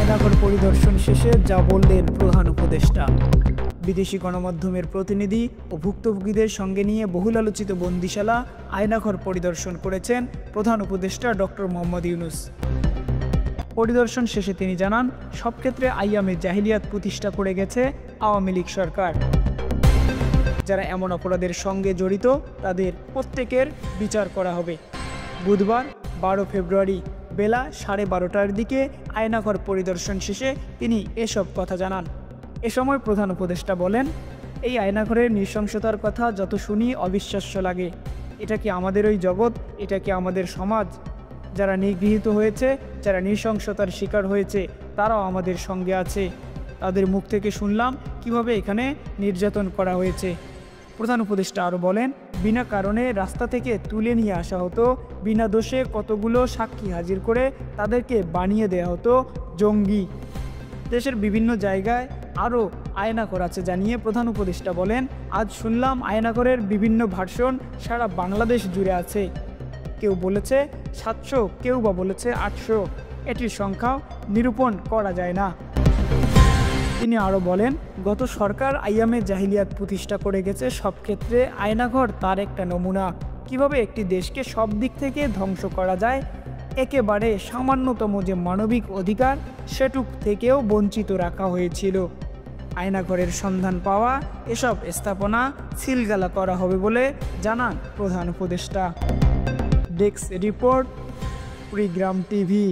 আয়নাঘর পরিদর্শন শেষে যা বললেন প্রধান উপদেষ্টা। বিদেশি গণমাধ্যমের প্রতিনিধি ও ভুক্তভোগীদের সঙ্গে নিয়ে বহুল আলোচিত বন্দিশালা আয়নাঘর পরিদর্শন করেছেন প্রধান উপদেষ্টা ডক্টর মোহাম্মদ ইউনূস। পরিদর্শন শেষে তিনি জানান, সব ক্ষেত্রে আইয়ামে জাহিলিয়াত প্রতিষ্ঠা করে গেছে আওয়ামী লীগ সরকার। যারা এমন অপরাধের সঙ্গে জড়িত তাদের প্রত্যেকের বিচার করা হবে। বুধবার 12 ফেব্রুয়ারি বেলা 12:30টার দিকে আয়নাঘর পরিদর্শন শেষে তিনি এসব কথা জানান। এ সময় প্রধান উপদেষ্টা বলেন, এই আয়নাঘরের নৃশংসতার কথা যত শুনি অবিশ্বাস্য লাগে। এটা কি আমাদের ওই জগৎ? এটা কি আমাদের সমাজ? যারা নিগৃহীত হয়েছে, যারা নৃশংসতার শিকার হয়েছে, তারাও আমাদের সঙ্গে আছে। তাদের মুখ থেকে শুনলাম কিভাবে এখানে নির্যাতন করা হয়েছে। প্রধান উপদেষ্টা আরও বলেন, বিনা কারণে রাস্তা থেকে তুলে নিয়ে আসা হতো, বিনা দোষে কতগুলো সাক্ষী হাজির করে তাদেরকে বানিয়ে দেওয়া হতো জঙ্গি। দেশের বিভিন্ন জায়গায় আরও আয়নাঘর আছে জানিয়ে প্রধান উপদেষ্টা বলেন, আজ শুনলাম আয়নাঘরের বিভিন্ন ভার্সন সারা বাংলাদেশ জুড়ে আছে। কেউ বলেছে 700, কেউ বা বলেছে 800। এটির সংখ্যাও নিরূপণ করা যায় না। তিনি আরও বলেন, গত সরকার আইয়ামে জাহিলিয়াত প্রতিষ্ঠা করে গেছে, সব ক্ষেত্রে আয়নাঘর তার একটা নমুনা। কিভাবে একটি দেশকে সব দিক থেকে ধ্বংস করা যায়, একেবারে সামান্যতম যে মানবিক অধিকার সেটুক থেকেও বঞ্চিত রাখা হয়েছিল। আয়নাঘরের সন্ধান পাওয়া এসব স্থাপনা সিলগালা করা হবে বলে জানান প্রধান উপদেষ্টা। Desk report, Kurigram TV.